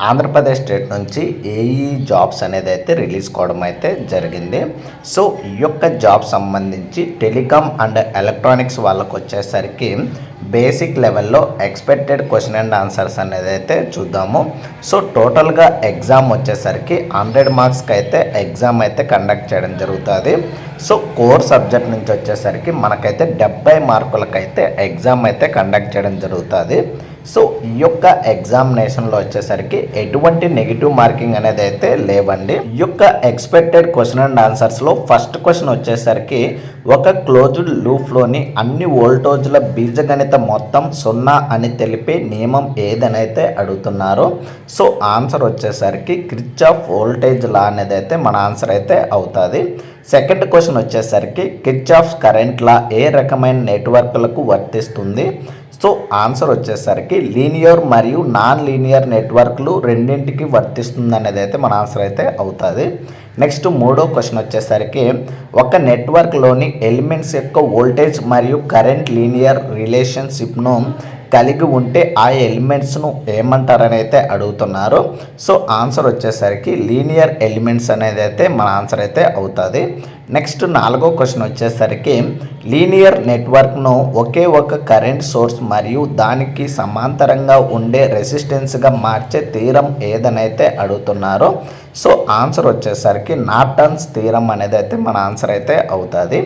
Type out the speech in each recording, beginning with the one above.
Andhra Pradesh state నుంచి AE jobs అనేది అయితే రిలీజ్ కావడం అయితే జరిగింది. సో ఈ యొక్క జాబ్ సంబంధించి టెలికామ్ అండ్ ఎలక్ట్రానిక్స్ వాళ్ళకు వచ్చేసరికి బేసిక్ లెవెల్లో ఎక్స్పెక్టెడ్ క్వశ్చన్ అండ్ ఆన్సర్స్ అనేది అయితే చూద్దాము. సో టోటల్గా ఎగ్జామ్ వచ్చేసరికి 100 మార్క్స్కి అయితే ఎగ్జామ్ అయితే కండక్ట్ చేయడం జరుగుతుంది. సో కోర్ సబ్జెక్ట్ నుంచి వచ్చేసరికి మనకైతే 70 మార్కులకైతే ఎగ్జామ్ అయితే కండక్ట్ చేయడం జరుగుతుంది. సో ఈ యొక్క ఎగ్జామినేషన్లో వచ్చేసరికి ఎటువంటి నెగిటివ్ మార్కింగ్ అనేది అయితే లేవండి. ఈ యొక్క ఎక్స్పెక్టెడ్ క్వశ్చన్ అండ్ ఆన్సర్స్లో ఫస్ట్ క్వశ్చన్ వచ్చేసరికి ఒక క్లోజ్డ్ లూప్లోని అన్ని వోల్టేజ్ల బీజగణిత మొత్తం 0 అని తెలిపే నియమం ఏదనైతే అడుగుతున్నారు. సో ఆన్సర్ వచ్చేసరికి కిర్చాఫ్ వోల్టేజ్ లా అనేది అయితే మన ఆన్సర్ అయితే అవుతుంది. సెకండ్ క్వశ్చన్ వచ్చేసరికి కిర్చాఫ్ కరెంట్ లా ఏ రకమైన నెట్వర్క్లకు వర్తిస్తుంది? సో ఆన్సర్ వచ్చేసరికి లీనియర్ మరియు నాన్ లీనియర్ నెట్వర్క్లు రెండింటికి వర్తిస్తుంది అనేది అయితే మన ఆన్సర్ అయితే అవుతుంది. నెక్స్ట్ మూడో క్వశ్చన్ వచ్చేసరికి ఒక నెట్వర్క్లోని ఎలిమెంట్స్ యొక్క వోల్టేజ్ మరియు కరెంట్ లీనియర్ రిలేషన్షిప్ను కలిగి ఉంటే ఆ ఎలిమెంట్స్ను ఏమంటారని అయితే అడుగుతున్నారు. సో ఆన్సర్ వచ్చేసరికి లీనియర్ ఎలిమెంట్స్ అనేది అయితే మన ఆన్సర్ అయితే అవుతుంది. నెక్స్ట్ నాలుగో క్వశ్చన్ వచ్చేసరికి లీనియర్ నెట్వర్క్ను ఒకే ఒక కరెంట్ సోర్స్ మరియు దానికి సమాంతరంగా ఉండే రెసిస్టెన్స్గా మార్చే థీరం ఏదనైతే అడుగుతున్నారో. సో ఆన్సర్ వచ్చేసరికి నార్టన్స్ థీరం అనేది అయితే మన ఆన్సర్ అయితే అవుతుంది.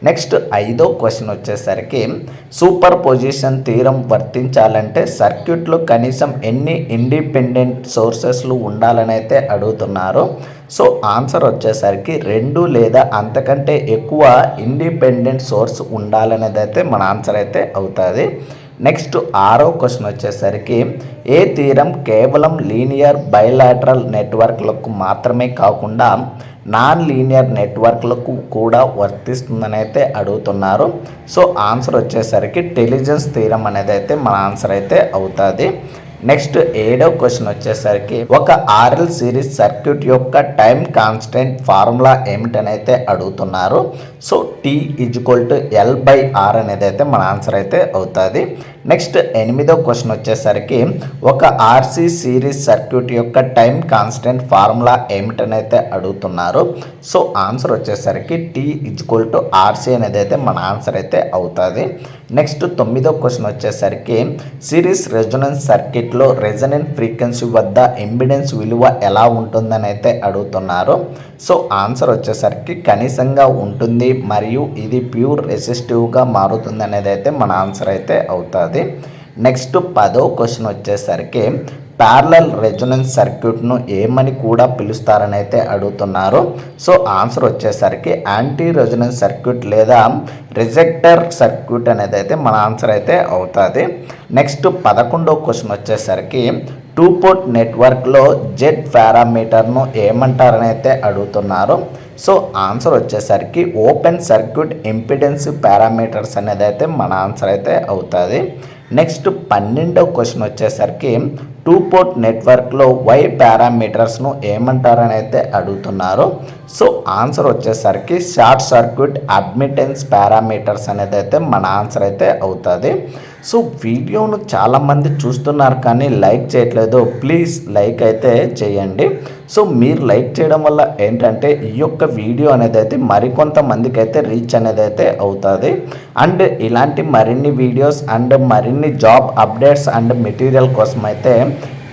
నెక్స్ట్ ఐదో క్వశ్చన్ వచ్చేసరికి సూపర్ పొజిషన్ థీరం వర్తించాలంటే సర్క్యూట్లో కనీసం ఎన్ని ఇండిపెండెంట్ సోర్సెస్లు ఉండాలని అయితే అడుగుతున్నారు. సో ఆన్సర్ వచ్చేసరికి 2 లేదా అంతకంటే ఎక్కువ ఇండిపెండెంట్ సోర్స్ ఉండాలనేది అయితే మన ఆన్సర్ అయితే అవుతుంది. నెక్స్ట్ ఆరో క్వశ్చన్ వచ్చేసరికి ఏ థీరం కేవలం లీనియర్ బైలాటరల్ నెట్వర్క్లకు మాత్రమే కాకుండా నాన్ లీనియర్ నెట్వర్క్లకు కూడా వర్తిస్తుందని అయితే అడుగుతున్నారు. సో ఆన్సర్ వచ్చేసరికి టెలిజెన్స్ థీరం అనేది అయితే మన ఆన్సర్ అయితే అవుతుంది. నెక్స్ట్ ఏడో క్వశ్చన్ వచ్చేసరికి ఒక ఆర్ఎల్ సిరీస్ సర్క్యూట్ యొక్క టైం కాన్స్టెంట్ ఫార్ములా ఏమిటనైతే అడుగుతున్నారు. సో T=L/R అనేది అయితే మన ఆన్సర్ అయితే అవుతుంది. నెక్స్ట్ ఎనిమిదో క్వశ్చన్ వచ్చేసరికి ఒక ఆర్సీ సిరీస్ సర్క్యూట్ యొక్క టైం కాన్స్టెంట్ ఫార్ములా ఏమిటనైతే అడుగుతున్నారు. సో ఆన్సర్ వచ్చేసరికి T=RC అనేది అయితే మన ఆన్సర్ అయితే అవుతుంది. నెక్స్ట్ తొమ్మిదో క్వశ్చన్ వచ్చేసరికి సిరీస్ రెజొనెన్స్ సర్క్యూట్లో రెజొనెంట్ ఫ్రీక్వెన్సీ వద్ద ఇంపిడెన్స్ విలువ ఎలా ఉంటుందని అయితే అడుగుతున్నారు. సో ఆన్సర్ వచ్చేసరికి కనీసంగా ఉంటుంది మరియు ఇది ప్యూర్ రెసిస్టివ్గా మారుతుంది అనేది అయితే మన ఆన్సర్ అయితే అవుతుంది. నెక్స్ట్ 10వ క్వశ్చన్ వచ్చేసరికి ప్యారలల్ రెజొనెన్స్ సర్క్యూట్ను ఏమని కూడా పిలుస్తారని అయితే అడుగుతున్నారు. సో ఆన్సర్ వచ్చేసరికి యాంటీ రెజొనెన్స్ సర్క్యూట్ లేదా రిజెక్టర్ సర్క్యూట్ అనేది అయితే మన ఆన్సర్ అయితే అవుతుంది. నెక్స్ట్ 11వ క్వశ్చన్ వచ్చేసరికి 2 పోర్ట్ నెట్వర్క్లో జెడ్ పారామీటర్ను ఏమంటారని అయితే అడుగుతున్నారు. సో ఆన్సర్ వచ్చేసరికి ఓపెన్ సర్క్యూట్ ఇంపిడెన్స్ పారామీటర్స్ అనేది అయితే మన ఆన్సర్ అయితే అవుతుంది. నెక్స్ట్ 12వ క్వశ్చన్ వచ్చేసరికి 2 పోర్ట్ నెట్వర్క్లో వై పారామీటర్స్ను ఏమంటారని అయితే అడుగుతున్నారు. సో ఆన్సర్ వచ్చేసరికి షార్ట్ సర్క్యూట్ అడ్మిటెన్స్ పారామీటర్స్ అనేది అయితే మన ఆన్సర్ అయితే అవుతుంది. సో వీడియోను చాలామంది చూస్తున్నారు కానీ లైక్ చేయట్లేదు. ప్లీజ్ లైక్ అయితే చేయండి. సో మీరు లైక్ చేయడం వల్ల ఏంటంటే ఈ యొక్క వీడియో అనేది అయితే మరికొంతమందికి అయితే రీచ్ అనేది అయితే అవుతుంది. అండ్ ఇలాంటి మరిన్ని వీడియోస్ అండ్ మరిన్ని జాబ్ అప్డేట్స్ అండ్ మెటీరియల్ కోసం అయితే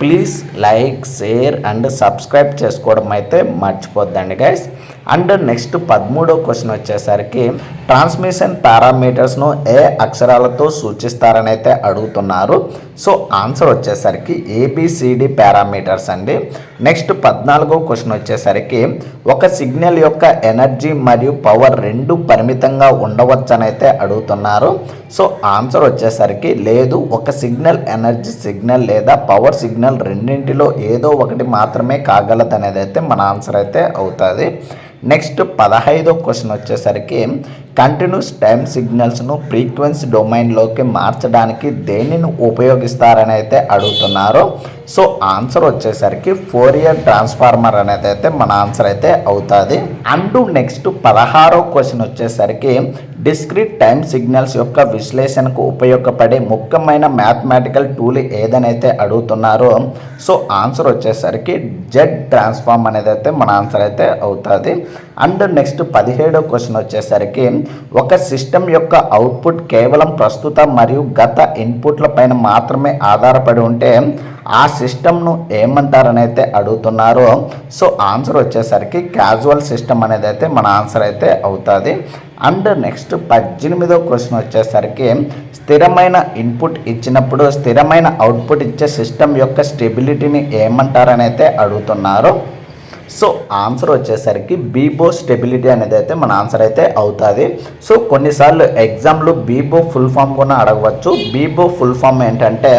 please like, share and subscribe చేసుకోవడం అయితే మర్చిపోద్దండి గైస్. అండ్ నెక్స్ట్ 13వ క్వశ్చన్ వచ్చేసరికి ట్రాన్స్మిషన్ పారామీటర్స్ను ఏ అక్షరాలతో సూచిస్తారని అయితే అడుగుతున్నారు. సో ఆన్సర్ వచ్చేసరికి ABCD పారామీటర్స్ అండి. నెక్స్ట్ 14వ క్వశ్చన్ వచ్చేసరికి ఒక సిగ్నల్ యొక్క ఎనర్జీ మరియు పవర్ రెండు పరిమితంగా ఉండవచ్చని అయితే అడుగుతున్నారు. సో ఆన్సర్ వచ్చేసరికి లేదు, ఒక సిగ్నల్ ఎనర్జీ సిగ్నల్ లేదా పవర్ సిగ్నల్ రెండింటిలో ఏదో ఒకటి మాత్రమే కాగలదు అనేది అయితే మన ఆన్సర్ అయితే అవుతుంది. నెక్స్ట్ 15వ క్వశ్చన్ వచ్చేసరికి కంటిన్యూస్ టైం సిగ్నల్స్ను ఫ్రీక్వెన్సీ డొమైన్లోకి మార్చడానికి దేనిని ఉపయోగిస్తారని అయితే అడుగుతున్నారు. సో ఆన్సర్ వచ్చేసరికి ఫోరియర్ ట్రాన్స్ఫార్మర్ అనేది అయితే మన ఆన్సర్ అయితే అవుతుంది. అండ్ నెక్స్ట్ 16వ క్వశ్చన్ వచ్చేసరికి డిస్క్రీట్ టైం సిగ్నల్స్ యొక్క విశ్లేషణకు ఉపయోగపడే ముఖ్యమైన మ్యాథమెటికల్ టూల్ ఏదనైతే అడుగుతున్నారో సో ఆన్సర్ వచ్చేసరికి జెడ్ ట్రాన్స్ఫార్మ్ అనేది అయితే మన ఆన్సర్ అయితే అవుతుంది. అండ్ నెక్స్ట్ 17వ క్వశ్చన్ వచ్చేసరికి ఒక సిస్టమ్ యొక్క అవుట్పుట్ కేవలం ప్రస్తుత మరియు గత ఇన్పుట్ల పైన మాత్రమే ఆధారపడి ఉంటే ఆ సిస్టమ్ను ఏమంటారని అయితే అడుగుతున్నారు. సో ఆన్సర్ వచ్చేసరికి క్యాజువల్ సిస్టమ్ అనేది అయితే మన ఆన్సర్ అయితే అవుతుంది. అండ్ నెక్స్ట్ 18వ క్వశ్చన్ వచ్చేసరికి స్థిరమైన ఇన్పుట్ ఇచ్చినప్పుడు స్థిరమైన అవుట్పుట్ ఇచ్చే సిస్టమ్ యొక్క స్టెబిలిటీని ఏమంటారని అయితే అడుగుతున్నారు. సో ఆన్సర్ వచ్చేసరికి బీబో స్టెబిలిటీ అనేది అయితే మన ఆన్సర్ అయితే అవుతుంది. సో కొన్నిసార్లు ఎగ్జామ్లో బీబో ఫుల్ ఫామ్ కూడా అడగవచ్చు. బీబో ఫుల్ ఫామ్ ఏంటంటే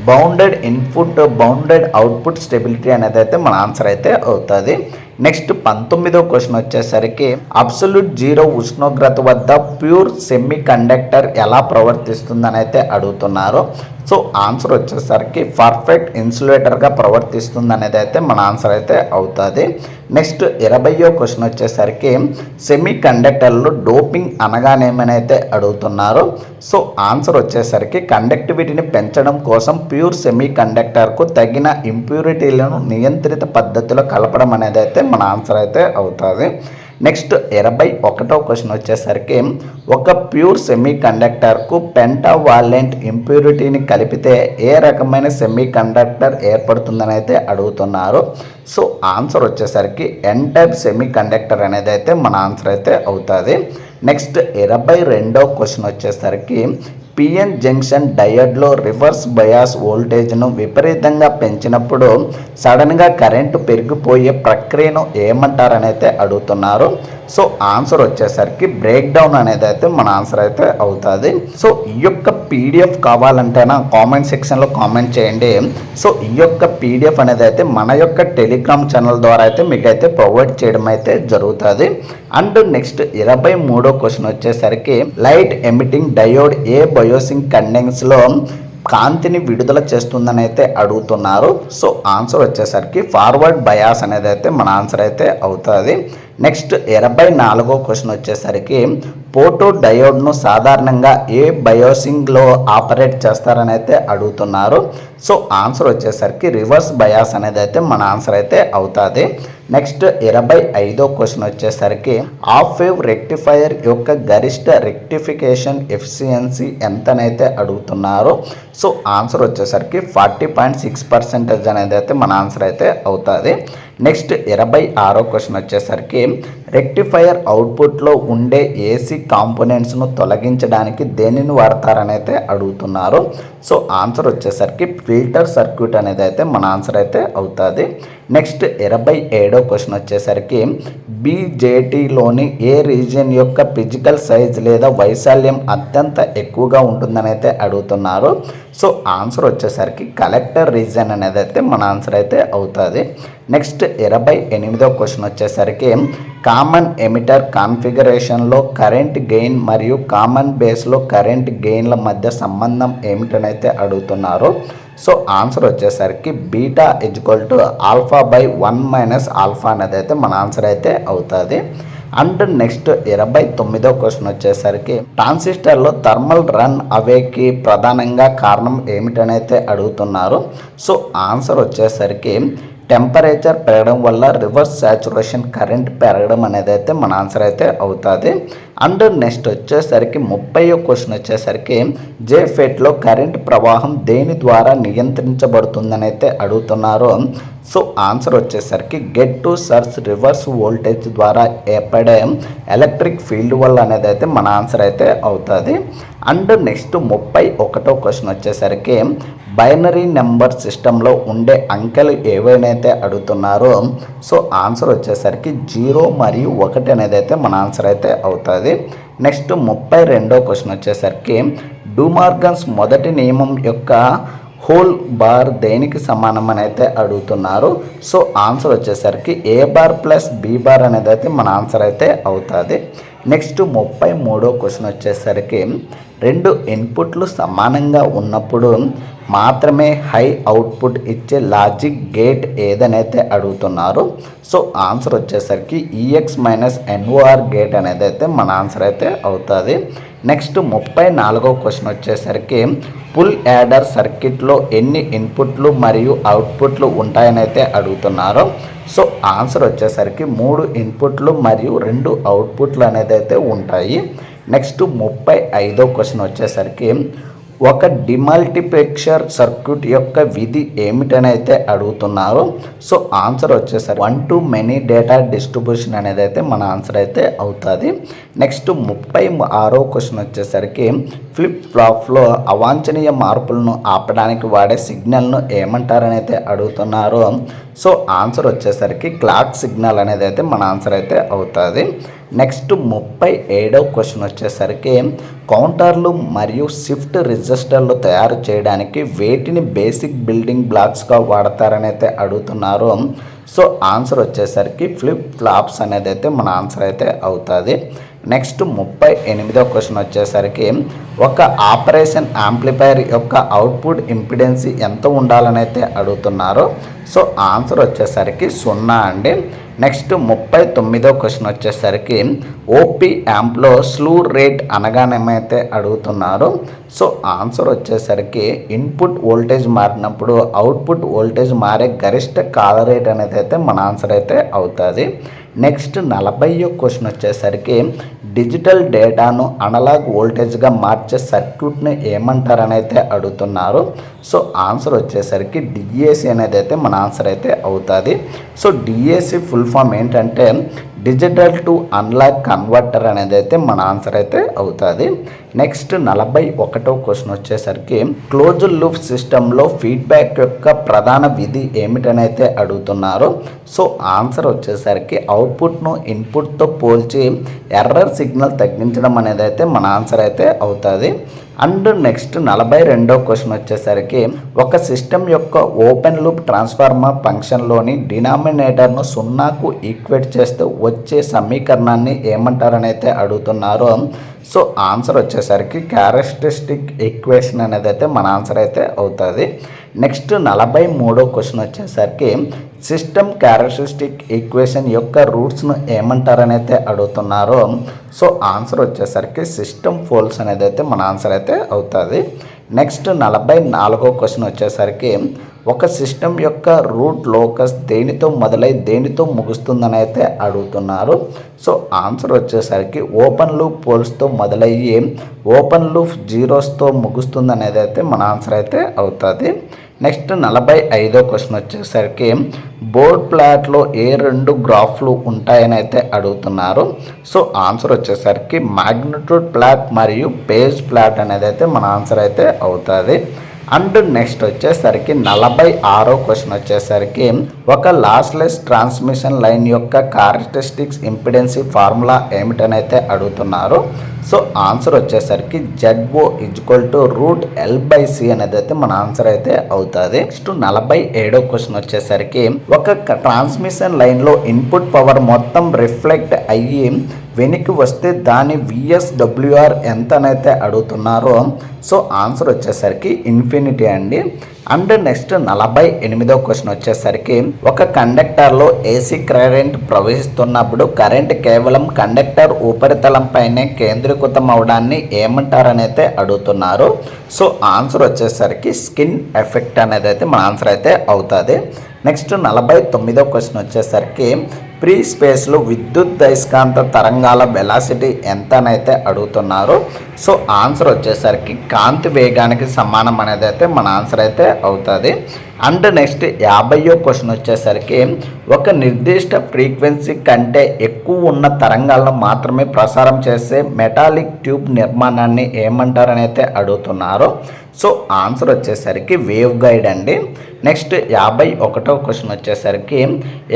bounded input bounded output stability అనేది అయితే మన ఆన్సర్ అయితే అవుతుంది. నెక్స్ట్ 19వ క్వశ్చన్ వచ్చేసరికి అబ్సల్యూట్ జీరో ఉష్ణోగ్రత వద్ద ప్యూర్ సెమీ కండక్టర్ ఎలా ప్రవర్తిస్తుందని అయితే అడుగుతున్నారు. సో ఆన్సర్ వచ్చేసరికి పర్ఫెక్ట్ ఇన్సులేటర్గా ప్రవర్తిస్తుంది అనేది అయితే మన ఆన్సర్ అయితే అవుతుంది. నెక్స్ట్ 20వ క్వశ్చన్ వచ్చేసరికి సెమీ కండక్టర్లో డోపింగ్ అనగానేమనైతే అడుగుతున్నారు. సో ఆన్సర్ వచ్చేసరికి కండక్టివిటీని పెంచడం కోసం ప్యూర్ సెమీ కండక్టర్కు తగిన ఇంప్యూరిటీలను నియంత్రిత పద్ధతిలో కలపడం అనేది అయితే మన ఆన్సర్ అయితే అవుతుంది. నెక్స్ట్ 21వ క్వశ్చన్ వచ్చేసరికి ఒక ప్యూర్ సెమీ కండక్టర్కు పెంటావాలెంట్ ఇంప్యూరిటీని కలిపితే ఏ రకమైన సెమీ కండక్టర్ ఏర్పడుతుందని అయితే అడుగుతున్నారు. సో ఆన్సర్ వచ్చేసరికి ఎన్ టైప్ సెమీ కండక్టర్ అనేది అయితే మన ఆన్సర్ అయితే అవుతుంది. నెక్స్ట్ 22వ క్వశ్చన్ వచ్చేసరికి పిఎన్ జంక్షన్ డయోడ్లో రివర్స్ బయాస్ వోల్టేజ్ను విపరీతంగా పెంచినప్పుడు సడన్గా కరెంటు పెరిగిపోయే ప్రక్రియను ఏమంటారని అయితే అడుగుతున్నారు. సో ఆన్సర్ వచ్చేసరికి బ్రేక్ డౌన్ అనేది అయితే మన ఆన్సర్ అయితే అవుతుంది. సో ఈ యొక్క పీడిఎఫ్ కావాలంటేనా కామెంట్ సెక్షన్లో కామెంట్ చేయండి. సో ఈ యొక్క పీడిఎఫ్ అనేది అయితే మన యొక్క టెలిగ్రామ్ ఛానల్ ద్వారా అయితే మీకు అయితే ప్రొవైడ్ చేయడం అయితే జరుగుతుంది. అండ్ నెక్స్ట్ 23వ క్వశ్చన్ వచ్చేసరికి లైట్ ఎమిటింగ్ డయోడ్ ఏ బయోసింగ్ కండెన్స్లో కాంతిని విడుదల చేస్తుందని అయితే అడుగుతున్నారు. సో ఆన్సర్ వచ్చేసరికి ఫార్వర్డ్ బయాస్ అనేది అయితే మన ఆన్సర్ అయితే అవుతుంది. నెక్స్ట్ 24వ క్వశ్చన్ వచ్చేసరికి ఫోటో డయోడ్ను సాధారణంగా ఏ బయోసింగ్లో ఆపరేట్ చేస్తారని అయితే అడుగుతున్నారు. సో ఆన్సర్ వచ్చేసరికి రివర్స్ బయాస్ అనేది అయితే మన ఆన్సర్ అయితే అవుతుంది. నెక్స్ట్ 25వ క్వశ్చన్ వచ్చేసరికి హాఫ్ వేవ్ రెక్టిఫైయర్ యొక్క గరిష్ట రెక్టిఫికేషన్ ఎఫిషియన్సీ ఎంతనైతే అడుగుతున్నారు. సో ఆన్సర్ వచ్చేసరికి 40.6% అనేది అయితే మన ఆన్సర్ అయితే అవుతుంది. నెక్స్ట్ 26వ క్వశ్చన్ వచ్చేసరికి రెక్టిఫైయర్ అవుట్పుట్లో ఉండే ఏసీ కాంపోనెంట్స్ను తొలగించడానికి దేనిని వాడతారని అయితే అడుగుతున్నారు. సో ఆన్సర్ వచ్చేసరికి ఫిల్టర్ సర్క్యూట్ అనేది అయితే మన ఆన్సర్ అయితే అవుతుంది. నెక్స్ట్ 27వ క్వశ్చన్ వచ్చేసరికి బీజేటీలోని ఏ రీజియన్ యొక్క ఫిజికల్ సైజ్ లేదా వైశాల్యం అత్యంత ఎక్కువగా ఉంటుందని అయితే అడుగుతున్నారు. సో ఆన్సర్ వచ్చేసరికి కలెక్టర్ రీజియన్ అనేది అయితే మన ఆన్సర్ అయితే అవుతుంది. నెక్స్ట్ 28వ క్వశ్చన్ వచ్చేసరికి కామన్ ఎమిటర్ కాన్ఫిగరేషన్లో కరెంట్ గెయిన్ మరియు కామన్ బేస్లో కరెంట్ గెయిన్ల మధ్య సంబంధం ఏమిటనైతే అడుగుతున్నారు. సో ఆన్సర్ వచ్చేసరికి బీటా = α/1 - α అనేది అయితే మన ఆన్సర్ అయితే అవుతుంది. అండ్ నెక్స్ట్ 29వ క్వశ్చన్ వచ్చేసరికి ట్రాన్సిస్టర్లో థర్మల్ రన్ అవేకి ప్రధానంగా కారణం ఏమిటనైతే అడుగుతున్నారు. సో ఆన్సర్ వచ్చేసరికి టెంపరేచర్ పెరగడం వల్ల రివర్స్ సాచురేషన్ కరెంట్ పెరగడం అనేది అయితే మన ఆన్సర్ అయితే అవుతుంది. అండ్ నెక్స్ట్ వచ్చేసరికి 30వ క్వశ్చన్ వచ్చేసరికి జేఫెట్లో కరెంట్ ప్రవాహం దేని ద్వారా నియంత్రించబడుతుందని అయితే అడుగుతున్నారు. సో ఆన్సర్ వచ్చేసరికి get to search reverse voltage ద్వారా ఏర్పడే ఎలక్ట్రిక్ ఫీల్డ్ వల్ల అనేది అయితే మన ఆన్సర్ అయితే అవుతుంది. అండ్ నెక్స్ట్ 31వ క్వశ్చన్ వచ్చేసరికి బైనరీ నెంబర్ సిస్టంలో ఉండే అంకెలు ఏవైతే అడుగుతున్నారో సో ఆన్సర్ వచ్చేసరికి 0 మరియు 1 అనేది అయితే మన ఆన్సర్ అయితే అవుతుంది. నెక్స్ట్ 32వ క్వశ్చన్ వచ్చేసరికి డూమార్గన్స్ మొదటి నియమం యొక్క హోల్ బార్ దేనికి సమానం అని అయితే అడుగుతున్నారు. సో ఆన్సర్ వచ్చేసరికి A బార్ + B బార్ అనేది అయితే మన ఆన్సర్ అయితే అవుతుంది. నెక్స్ట్ 33వ క్వశ్చన్ వచ్చేసరికి రెండు ఇన్పుట్లు సమానంగా ఉన్నప్పుడు మాత్రమే హై అవుట్పుట్ ఇచ్చే లాజిక్ గేట్ ఏదనైతే అడుగుతున్నారు. సో ఆన్సర్ వచ్చేసరికి ఈఎక్స్ మైనస్ ఎన్ఓఆర్ గేట్ అనేది అయితే మన ఆన్సర్ అయితే అవుతుంది. నెక్స్ట్ 34వ క్వశ్చన్ వచ్చేసరికి పుల్ యాడర్ సర్క్యూట్లో ఎన్ని ఇన్పుట్లు మరియు అవుట్పుట్లు ఉంటాయని అయితే అడుగుతున్నారు. సో ఆన్సర్ వచ్చేసరికి 3 ఇన్పుట్లు మరియు 2 అవుట్పుట్లు అనేది అయితే ఉంటాయి. నెక్స్ట్ 35వ క్వశ్చన్ వచ్చేసరికి ఒక డిమల్టిప్లెక్సర్ సర్క్యూట్ యొక్క విధి ఏమిటని అయితే అడుగుతున్నారు. సో ఆన్సర్ వచ్చేసరికి 1 to many డేటా డిస్ట్రిబ్యూషన్ అనేది అయితే మన ఆన్సర్ అయితే అవుతుంది. నెక్స్ట్ 36వ క్వశ్చన్ వచ్చేసరికి ఫ్లిప్ ఫ్లాప్లో అవాంఛనీయ మార్పులను ఆపడానికి వాడే సిగ్నల్ను ఏమంటారని అయితే అడుగుతున్నారు. సో ఆన్సర్ వచ్చేసరికి క్లాక్ సిగ్నల్ అనేది అయితే మన ఆన్సర్ అయితే అవుతుంది. నెక్స్ట్ 37వ క్వశ్చన్ వచ్చేసరికి కౌంటర్లు మరియు షిఫ్ట్ రిజిస్టర్లు తయారు చేయడానికి వేటిని బేసిక్ బిల్డింగ్ బ్లాక్స్గా వాడతారని అయితే అడుగుతున్నారు. సో ఆన్సర్ వచ్చేసరికి ఫ్లిప్ ఫ్లాప్స్ అనేది అయితే మన ఆన్సర్ అయితే అవుతుంది. నెక్స్ట్ 38వ క్వశ్చన్ వచ్చేసరికి ఒక ఆపరేషన్ యాంప్లిఫైయర్ యొక్క అవుట్పుట్ ఇంపిడెన్స్ ఎంత ఉండాలని అయితే అడుగుతున్నారు. సో ఆన్సర్ వచ్చేసరికి 0 అండి. నెక్స్ట్ 39వ క్వశ్చన్ వచ్చేసరికి ఓపీ యాంప్లో స్లూ రేట్ అనగానేమైతే అడుగుతున్నారు. సో ఆన్సర్ వచ్చేసరికి ఇన్పుట్ వోల్టేజ్ మారినప్పుడు అవుట్పుట్ వోల్టేజ్ మారే గరిష్ట కాల రేట్ అనేది అయితే మన ఆన్సర్ అయితే అవుతుంది. నెక్స్ట్ 40వ క్వశ్చన్ వచ్చేసరికి డిజిటల్ డేటాను అనలాగ్ వోల్టేజ్గా మార్చే సర్క్యూట్ని ఏమంటారని అయితే అడుగుతున్నారు. సో ఆన్సర్ వచ్చేసరికి డిఏసి అనేది అయితే మన ఆన్సర్ అయితే అవుతుంది. సో డిఏసి ఫుల్ ఫామ్ ఏంటంటే డిజిటల్ టు అనలాగ్ కన్వర్టర్ అనేది అయితే మన ఆన్సర్ అయితే అవుతుంది. నెక్స్ట్ 41వ క్వశ్చన్ వచ్చేసరికి క్లోజ్డ్ లూప్ సిస్టంలో ఫీడ్బ్యాక్ యొక్క ప్రధాన విధి ఏమిటనైతే అడుగుతున్నారు. సో ఆన్సర్ వచ్చేసరికి అవుట్పుట్ను ఇన్పుట్తో పోల్చి ఎర్రర్ సిగ్నల్ తగ్గించడం అనేది అయితే మన ఆన్సర్ అయితే అవుతుంది. అండ్ నెక్స్ట్ 42వ క్వశ్చన్ వచ్చేసరికి ఒక సిస్టమ్ యొక్క ఓపెన్ లూప్ ట్రాన్స్ఫార్మర్ ఫంక్షన్లోని డినామినేటర్ను 0కు ఈక్వేట్ చేస్తూ వచ్చే సమీకరణాన్ని ఏమంటారని అయితే అడుగుతున్నారు. సో ఆన్సర్ వచ్చేసరికి క్యారెక్టరిస్టిక్ ఈక్వేషన్ అనేది అయితే మన ఆన్సర్ అయితే అవుతుంది. నెక్స్ట్ 43వ క్వశ్చన్ వచ్చేసరికి సిస్టమ్ క్యారెక్టరిస్టిక్ ఈక్వేషన్ యొక్క రూట్స్ను ఏమంటారని అయితే అడుగుతున్నారు. సో ఆన్సర్ వచ్చేసరికి సిస్టమ్ ఫోల్స్ అనేది అయితే మన ఆన్సర్ అయితే అవుతుంది. నెక్స్ట్ 44వ క్వశ్చన్ వచ్చేసరికి ఒక సిస్టమ్ యొక్క రూట్ లోకస్ దేనితో మొదలై దేనితో ముగుస్తుందని అయితే అడుగుతున్నారు. సో ఆన్సర్ వచ్చేసరికి ఓపెన్ లూప్ పోల్స్తో మొదలయ్యి ఓపెన్ లూప్ జీరోస్తో ముగుస్తుంది అనేది అయితే మన ఆన్సర్ అయితే అవుతుంది. నెక్స్ట్ 45వ క్వశ్చన్ వచ్చేసరికి బోర్డ్ ప్లాట్లో ఏ 2 గ్రాఫ్లు ఉంటాయని అయితే అడుగుతున్నారు. సో ఆన్సర్ వచ్చేసరికి మ్యాగ్నిట్యూడ్ ప్లాట్ మరియు పేజ్ ప్లాట్ అనేది అయితే మన ఆన్సర్ అయితే అవుతుంది. అండ్ నెక్స్ట్ వచ్చేసరికి 46వ క్వశ్చన్ వచ్చేసరికి ఒక లాస్లెస్ ట్రాన్స్మిషన్ లైన్ యొక్క క్యారెక్టరిస్టిక్స్ ఇంపిడెన్సీ ఫార్ములా ఏమిటని అయితే అడుగుతున్నారు. సో ఆన్సర్ వచ్చేసరికి ZO √L/C అనేది అయితే మన ఆన్సర్ అయితే అవుతుంది. నెక్స్ట్ 47వ క్వశ్చన్ వచ్చేసరికి ఒక ట్రాన్స్మిషన్ లైన్లో ఇన్పుట్ పవర్ మొత్తం రిఫ్లెక్ట్ అయ్యి వెనక్కి వస్తే దాని VSWR ఎంతనైతే అడుగుతున్నారో. సో ఆన్సర్ వచ్చేసరికి ఇన్ఫినిటీ అండి. అండ్ నెక్స్ట్ 48వ క్వశ్చన్ వచ్చేసరికి ఒక కండక్టర్లో AC కరెంట్ ప్రవహిస్తున్నప్పుడు కరెంట్ కేవలం కండక్టర్ ఉపరితలం పైనే కేంద్రీకృతం అవడాన్ని ఏమంటారని అయితే అడుగుతున్నారు. సో ఆన్సర్ వచ్చేసరికి స్కిన్ ఎఫెక్ట్ అనేది అయితే మన ఆన్సర్ అయితే అవుతుంది. నెక్స్ట్ 49వ క్వశ్చన్ వచ్చేసరికి ఫ్రీ స్పేస్లో విద్యుదయస్కాంత తరంగాల వెలాసిటీ ఎంతనైతే అడుగుతున్నారు. సో ఆన్సర్ వచ్చేసరికి కాంతి వేగానికి సమానం అనేది అయితే మన ఆన్సర్ అయితే అవుతుంది. అండ్ నెక్స్ట్ 50వ క్వశ్చన్ వచ్చేసరికి ఒక నిర్దిష్ట ఫ్రీక్వెన్సీ కంటే ఎక్కువ ఉన్న తరంగాలను మాత్రమే ప్రసారం చేసే మెటాలిక్ ట్యూబ్ నిర్మాణాన్ని ఏమంటారని అయితే అడుగుతున్నారు. సో ఆన్సర్ వచ్చేసరికి వేవ్ గైడ్ అండి. నెక్స్ట్ 51వ క్వశ్చన్ వచ్చేసరికి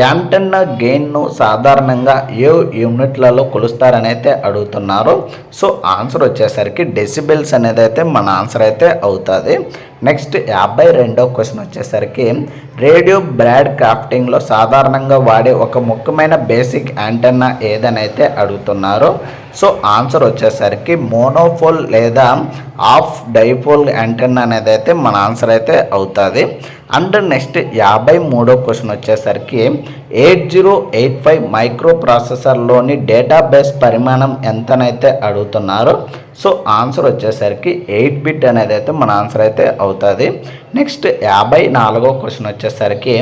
యాంటెన్నా గెయిన్ను సాధారణంగా ఏ యూనిట్లలో కొలుస్తారని అయితే అడుగుతున్నారు. సో ఆన్సర్ వచ్చేసరికి డెసిబెల్స్ అనేది అయితే మన ఆన్సర్ అయితే అవుతుంది. నెక్స్ట్ 52వ క్వశ్చన్ వచ్చేసరికి రేడియో బ్రాడ్కాస్టింగ్లో సాధారణంగా వాడే ఒక ముఖ్యమైన బేసిక్ యాంటెన్నా ఏదని అయితే అడుగుతున్నారు. సో ఆన్సర్ వచ్చేసరికి మోనోపోల్ లేదా ఆఫ్ డైపోల్ యాంటెన్నా అనేది అయితే మన ఆన్సర్ అయితే అవుతుంది. అండ్ నెక్స్ట్ 53వ క్వశ్చన్ వచ్చేసరికి 8085 మైక్రో ప్రాసెసర్లోని డేటాబేస్ పరిమాణం ఎంతనైతే అడుగుతున్నారు. సో ఆన్సర్ వచ్చేసరికి 8 బిట్ అనేది అయితే మన ఆన్సర్ అయితే అవుతుంది. నెక్స్ట్ 54వ క్వశ్చన్ వచ్చేసరికి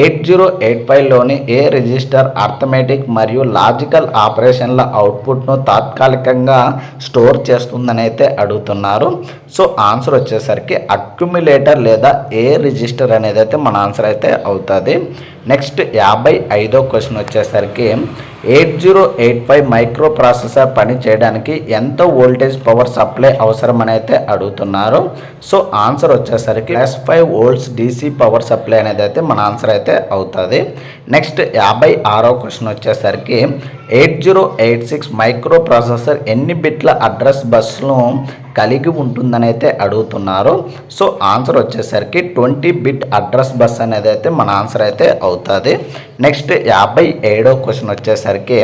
8085లోని ఏ రిజిస్టర్ అర్థమెటిక్ మరియు లాజికల్ ఆపరేషన్ల అవుట్పుట్ను తాత్కాలికంగా స్టోర్ చేస్తుందని అయితే అడుగుతున్నారు. సో ఆన్సర్ వచ్చేసరికి అక్యుములేటర్ లేదా ఏ రిజిస్టర్ అనేది అయితే మన ఆన్సర్ అయితే అవుతుంది. నెక్స్ట్ 55వ క్వశ్చన్ వచ్చేసరికి 8085 మైక్రో ప్రాసెసర్ పని చేయడానికి ఎంత వోల్టేజ్ పవర్ సప్లై అవసరం అయితే అడుగుతున్నారు. సో ఆన్సర్ వచ్చేసరికి +5 వోల్ట్స్ DC పవర్ సప్లై అనేది అయితే మన ఆన్సర్ అయితే అవుతుంది. నెక్స్ట్ 56వ క్వశ్చన్ వచ్చేసరికి 8086 మైక్రో ప్రాసెసర్ ఎన్ని బిట్ల అడ్రస్ బస్సును కలిగి ఉంటుందని అయితే అడుగుతున్నారు. సో ఆన్సర్ వచ్చేసరికి 20 బిట్ అడ్రస్ బస్ అనేది అయితే మన ఆన్సర్ అయితే అవుతుంది. నెక్స్ట్ 57వ క్వశ్చన్ వచ్చేసరికి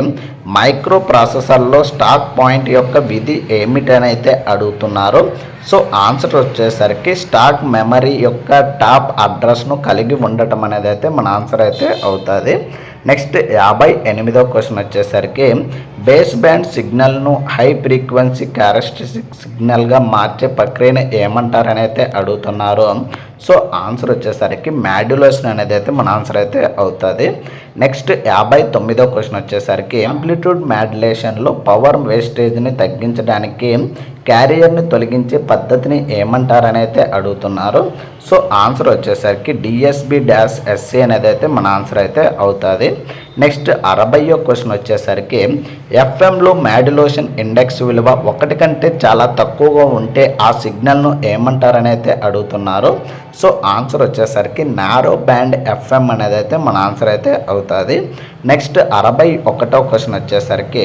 మైక్రో ప్రాసెసర్లో స్టాక్ పాయింట్ యొక్క విధి ఏమిటని అయితే అడుగుతున్నారు. సో ఆన్సర్ వచ్చేసరికి స్టాక్ మెమరీ యొక్క టాప్ అడ్రస్ను కలిగి ఉండటం అనేది అయితే మన ఆన్సర్ అయితే అవుతుంది. నెక్స్ట్ 58వ క్వశ్చన్ వచ్చేసరికి బేస్ బ్యాండ్ సిగ్నల్ను హై ఫ్రీక్వెన్సీ క్యారెక్టరిస్టిక్ సిగ్నల్గా మార్చే ప్రక్రియను ఏమంటారని అయితే అడుగుతున్నారు. సో ఆన్సర్ వచ్చేసరికి మాడ్యులేషన్ అనేది అయితే మన ఆన్సర్ అయితే అవుతుంది. నెక్స్ట్ 59వ క్వశ్చన్ వచ్చేసరికి యాంప్లిట్యూడ్ మాడ్యులేషన్లో పవర్ వేస్టేజ్ని తగ్గించడానికి క్యారియర్ని తొలగించే పద్ధతిని ఏమంటారని అయితే అడుగుతున్నారు. సో ఆన్సర్ వచ్చేసరికి DSB-SC అనేది అయితే మన ఆన్సర్ అయితే అవుతుంది. నెక్స్ట్ 60వ క్వశ్చన్ వచ్చేసరికి FMలో మాడ్యులేషన్ ఇండెక్స్ విలువ 1 కంటే చాలా తక్కువగా ఉంటే ఆ సిగ్నల్ను ఏమంటారని అయితే అడుగుతున్నారు. సో ఆన్సర్ వచ్చేసరికి నారో బ్యాండ్ FM అనేది అయితే మన ఆన్సర్ అయితే అవుతుంది. నెక్స్ట్ 61వ క్వశ్చన్ వచ్చేసరికి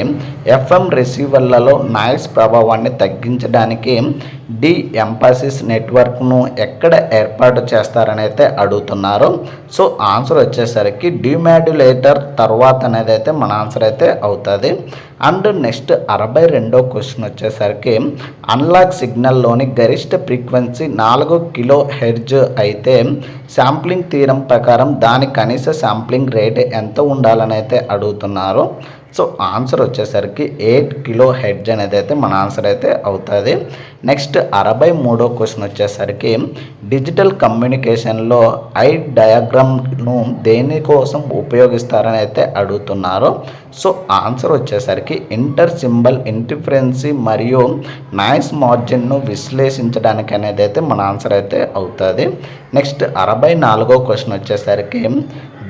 FM రిసీవర్లలో నాయిస్ ప్రభావాన్ని తగ్గించడానికి డీఎంఫసిస్ నెట్వర్క్ను ఎక్కడ ఏర్పాటు చేస్తారని అయితే అడుగుతున్నారు. సో ఆన్సర్ వచ్చేసరికి డిమాడ్యులేటర్ తర్వాత అనేది అయితే మన ఆన్సర్ అయితే అవుతుంది. అండ్ నెక్స్ట్ 62వ క్వశ్చన్ వచ్చేసరికి అన్లాక్ సిగ్నల్లోని గరిష్ట ఫ్రీక్వెన్సీ 4 kHz అయితే శాంప్లింగ్ థీరం ప్రకారం దాని కనీస శాంప్లింగ్ రేట్ ఎంత ఉండాలని అయితే అడుగుతున్నారు. సో ఆన్సర్ వచ్చేసరికి 8 kHz అనేది అయితే మన ఆన్సర్ అయితే అవుతుంది. నెక్స్ట్ 63వ క్వశ్చన్ వచ్చేసరికి డిజిటల్ కమ్యూనికేషన్లో ఐ డయాగ్రామ్ను దేనికోసం ఉపయోగిస్తారని అయితే అడుగుతున్నారు. సో ఆన్సర్ వచ్చేసరికి ఇంటర్ సింబల్ ఇంటర్ఫరెన్సీ మరియు నాయిస్ మార్జిన్ను విశ్లేషించడానికి అనేది అయితే మన ఆన్సర్ అయితే అవుతుంది. నెక్స్ట్ 64వ క్వశ్చన్ వచ్చేసరికి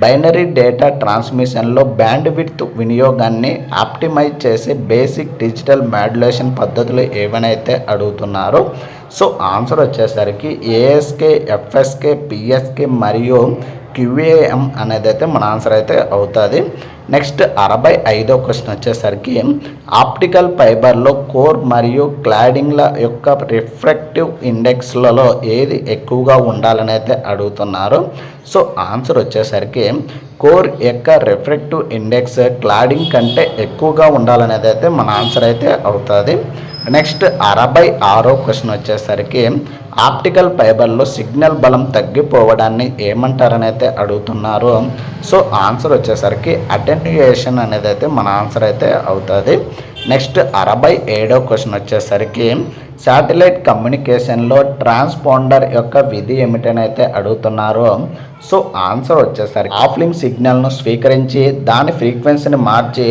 బైనరీ డేటా ట్రాన్స్మిషన్లో బ్యాండ్ విడ్త్ వినియోగాన్ని ఆప్టిమైజ్ చేసే బేసిక్ డిజిటల్ మాడ్యులేషన్ పద్ధతులు ఏవైతే అడుగుతున్నారో. సో ఆన్సర్ వచ్చేసరికి ASK, FSK, PSK మరియు QAM అనేది అయితే మన ఆన్సర్ అయితే అవుతుంది. నెక్స్ట్ 65వ క్వశ్చన్ వచ్చేసరికి ఆప్టికల్ ఫైబర్లో కోర్ మరియు క్లాడింగ్ల యొక్క రిఫ్రాక్టివ్ ఇండెక్స్లలో ఏది ఎక్కువగా ఉండాలని అయితే అడుగుతున్నారు. సో ఆన్సర్ వచ్చేసరికి కోర్ యొక్క రిఫ్రాక్టివ్ ఇండెక్స్ క్లాడింగ్ కంటే ఎక్కువగా ఉండాలనేది అయితే మన ఆన్సర్ అయితే అవుతుంది. నెక్స్ట్ 66వ క్వశ్చన్ వచ్చేసరికి ఆప్టికల్ ఫైబర్లో సిగ్నల్ బలం తగ్గిపోవడాన్ని ఏమంటారని అయితే అడుగుతున్నారు. సో ఆన్సర్ వచ్చేసరికి అటెన్యుయేషన్ అనేది అయితే మన ఆన్సర్ అయితే అవుతుంది. నెక్స్ట్ 67వ క్వశ్చన్ వచ్చేసరికి శాటిలైట్ కమ్యూనికేషన్లో ట్రాన్స్పాండర్ యొక్క విధి ఏమిటని అయితే అడుగుతున్నారు. సో ఆన్సర్ వచ్చేసరికి ఆఫ్లింక్ సిగ్నల్ను స్వీకరించి దాని ఫ్రీక్వెన్సీని మార్చి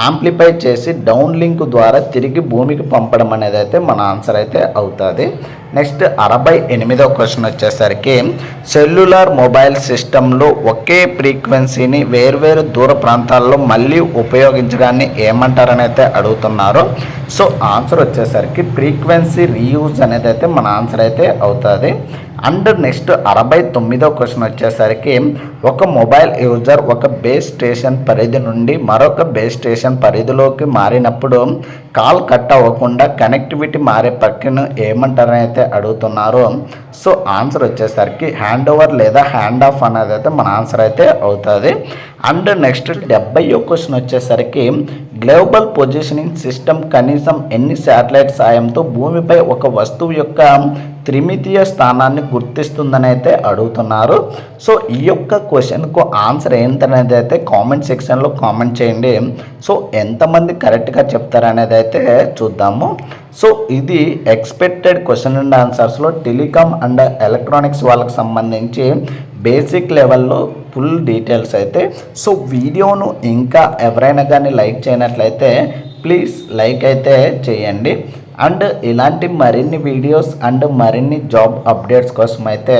యాంప్లిఫై చేసి డౌన్ లింక్ ద్వారా తిరిగి భూమికి పంపడం అనేది అయితే మన ఆన్సర్ అయితే అవుతుంది. నెక్స్ట్ 68వ క్వశ్చన్ వచ్చేసరికి సెల్యులార్ మొబైల్ సిస్టంలో ఒకే ఫ్రీక్వెన్సీని వేర్వేరు దూర ప్రాంతాల్లో మళ్ళీ ఉపయోగించడాన్ని ఏమంటారని అయితే అడుగుతున్నారు. సో ఆన్సర్ వచ్చేసరికి ఫ్రీక్వెన్సీ రీయూజ్ అనేది అయితే మన ఆన్సర్ అయితే అవుతుంది. అండ్ నెక్స్ట్ 69వ క్వశ్చన్ వచ్చేసరికి ఒక మొబైల్ యూజర్ ఒక బేస్ స్టేషన్ పరిధి నుండి మరొక బేస్ స్టేషన్ పరిధిలోకి మారినప్పుడు కాల్ కట్ అవ్వకుండా కనెక్టివిటీ మారే పక్కన ఏమంటారని అయితే అడుగుతున్నారు. సో ఆన్సర్ వచ్చేసరికి హ్యాండ్ ఓవర్ లేదా హ్యాండ్ ఆఫ్ అనేది అయితే మన ఆన్సర్ అయితే అవుతుంది. అండ్ నెక్స్ట్ 70వ క్వశ్చన్ వచ్చేసరికి గ్లోబల్ పొజిషనింగ్ సిస్టమ్ కనీసం ఎన్ని శాటిలైట్ సాయంతో భూమిపై ఒక వస్తువు యొక్క త్రిమితీయ స్థానాన్ని గుర్తిస్తుందని అయితే అడుగుతున్నారు. సో ఈ యొక్క క్వశ్చన్కు ఆన్సర్ ఏంటనేది అయితే కామెంట్ సెక్షన్లో కామెంట్ చేయండి. సో ఎంతమంది కరెక్ట్గా చెప్తారనేది అయితే చూద్దాము. సో ఇది ఎక్స్పెక్టెడ్ క్వశ్చన్ అండ్ ఆన్సర్స్లో టెలికామ్ అండ్ ఎలక్ట్రానిక్స్ వాళ్ళకి సంబంధించి బేసిక్ లెవెల్లో ఫుల్ డీటెయిల్స్ అయితే. సో వీడియోను ఇంకా ఎవరైనా కానీ లైక్ చేయనట్లయితే ప్లీజ్ లైక్ అయితే చేయండి. అండ్ ఇలాంటి మరిన్ని వీడియోస్ అండ్ మరిన్ని జాబ్ అప్డేట్స్ కోసం అయితే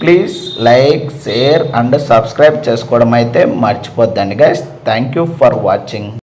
please like, share and subscribe చేసుకోవడం అయితే మర్చిపోద్దండి guys. Thank you for watching.